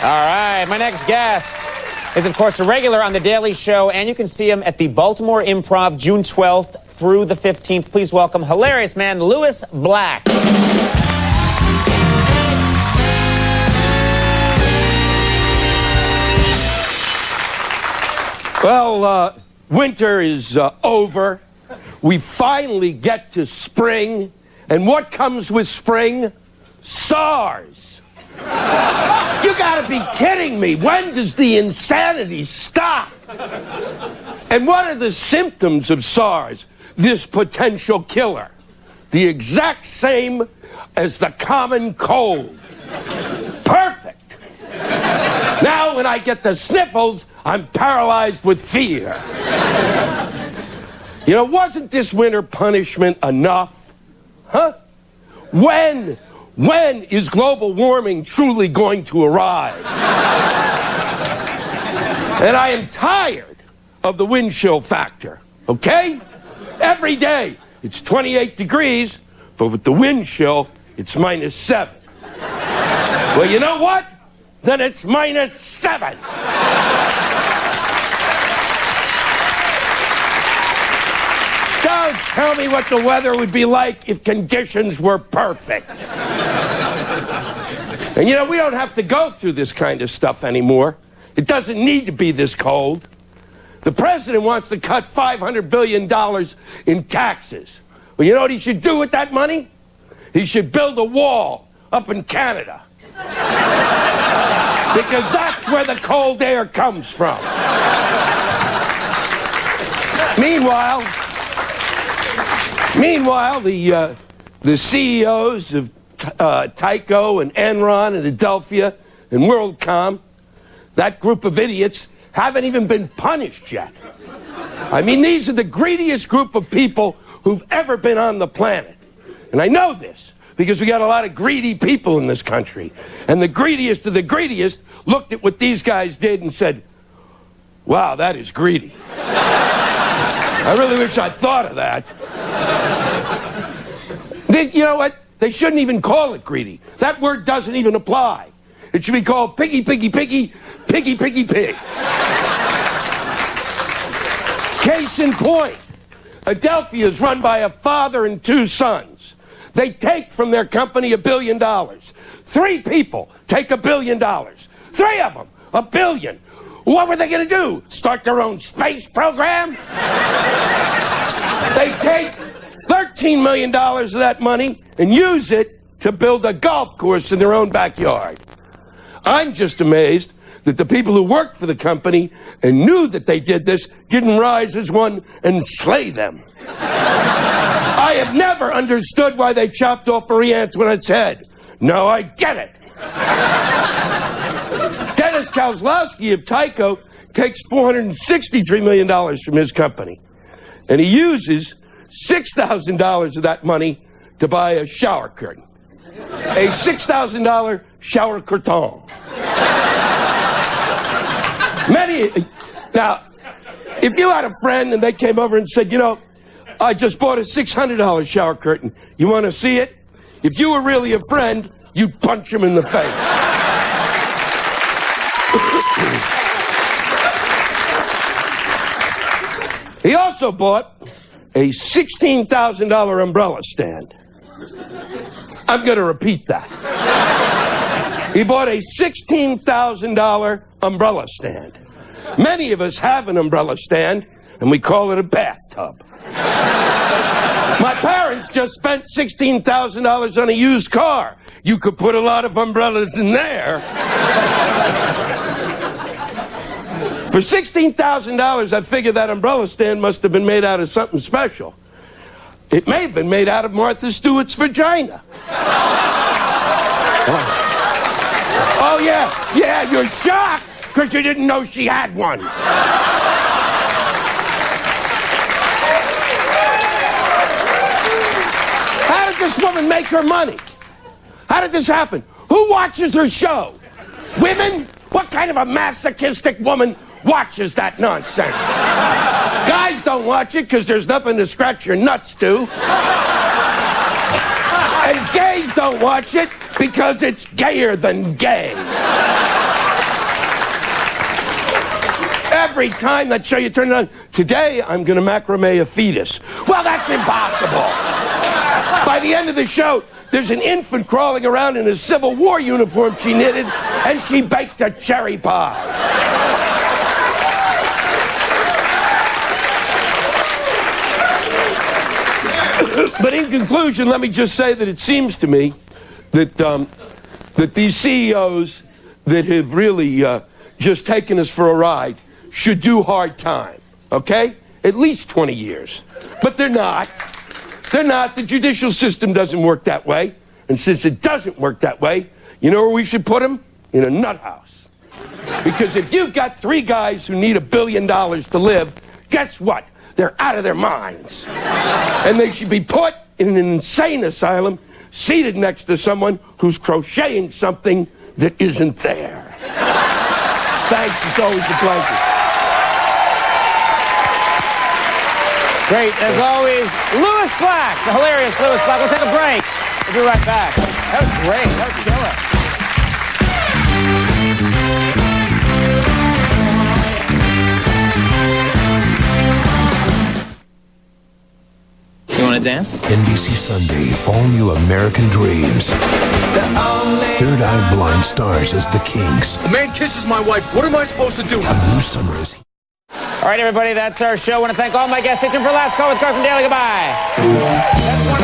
All right, my next guest is, of course, a regular on The Daily Show, and you can see him at the Baltimore Improv June 12th through the 15th. Please welcome hilarious man Lewis Black. Well, winter is over. We finally get to spring. And what comes with spring? SARS. You gotta be kidding me. When does the insanity stop? And what are the symptoms of SARS, this potential killer? The exact same as the common cold. Perfect. Now when I get the sniffles, I'm paralyzed with fear. You know, wasn't this winter punishment enough? Huh? When is global warming truly going to arrive? And I am tired of the wind chill factor, okay? Every day, it's 28 degrees, but with the wind chill, it's -7. Well, you know what? Then it's -7. Don't tell me what the weather would be like if conditions were perfect. And you know, we don't have to go through this kind of stuff anymore. It doesn't need to be this cold. The president wants to cut $500 billion in taxes. Well, you know what he should do with that money? He should build a wall up in Canada. Because that's where the cold air comes from. Meanwhile, the CEOs of Tyco and Enron and Adelphia and WorldCom, that group of idiots, haven't even been punished yet. I mean, these are the greediest group of people who've ever been on the planet. And I know this because we got a lot of greedy people in this country. And the greediest of the greediest looked at what these guys did and said, wow, that is greedy. I really wish I'd thought of that. You know what? They shouldn't even call it greedy. That word doesn't even apply. It should be called piggy, piggy, piggy, piggy, piggy, pig. Case in point, Adelphia is run by a father and 2 sons. They take from their company $1 billion. 3 people take $1 billion. 3 of them, $1 billion. What were they going to do? Start their own space program? They take $13 million of that money and use it to build a golf course in their own backyard. I'm just amazed that the people who worked for the company and knew that they did this didn't rise as one and slay them. I have never understood why they chopped off Marie Antoinette's head. Now I get it. Dennis Kozlowski of Tyco takes $463 million from his company. And he uses $6,000 of that money to buy a shower curtain. A $6,000 shower curtain. Now, if you had a friend and they came over and said, you know, I just bought a $600 shower curtain. You want to see it? If you were really a friend, you'd punch him in the face. He also bought a $16,000 umbrella stand. I'm going to repeat that. He bought a $16,000 umbrella stand. Many of us have an umbrella stand, and we call it a bathtub. My parents just spent $16,000 on a used car. You could put a lot of umbrellas in there. For $16,000, I figure that umbrella stand must have been made out of something special. It may have been made out of Martha Stewart's vagina. Oh, yeah, you're shocked because you didn't know she had one. How did this woman make her money? How did this happen? Who watches her show? Women? What kind of a masochistic woman watches that nonsense? Guys don't watch it because there's nothing to scratch your nuts to. And gays don't watch it because it's gayer than gay. every time that show you turn it on, today I'm going to macrame a fetus. Well, that's impossible. By the end of the show, there's an infant crawling around in a Civil War uniform she knitted, and she baked a cherry pie. But in conclusion, let me just say that it seems to me that that these CEOs that have really just taken us for a ride should do hard time, okay? At least 20 years. But they're not. They're not. The judicial system doesn't work that way. And since it doesn't work that way, you know where we should put them? In a nut house. Because if you've got 3 guys who need $1 billion to live, guess what? They're out of their minds. And they should be put in an insane asylum, seated next to someone who's crocheting something that isn't there. Thanks, it's always a pleasure. Great, as always, Louis Black, the hilarious Louis Black. We'll take a break. We'll be right back. That was great. That was killer. You want to dance? NBC Sunday, all new American Dreams. Third Eye Blind stars as the Kinks. A man kisses my wife. What am I supposed to do? A new summer is. All right, everybody, that's our show. I want to thank all my guests. Stay tuned for Last Call with Carson Daly. Goodbye. That's one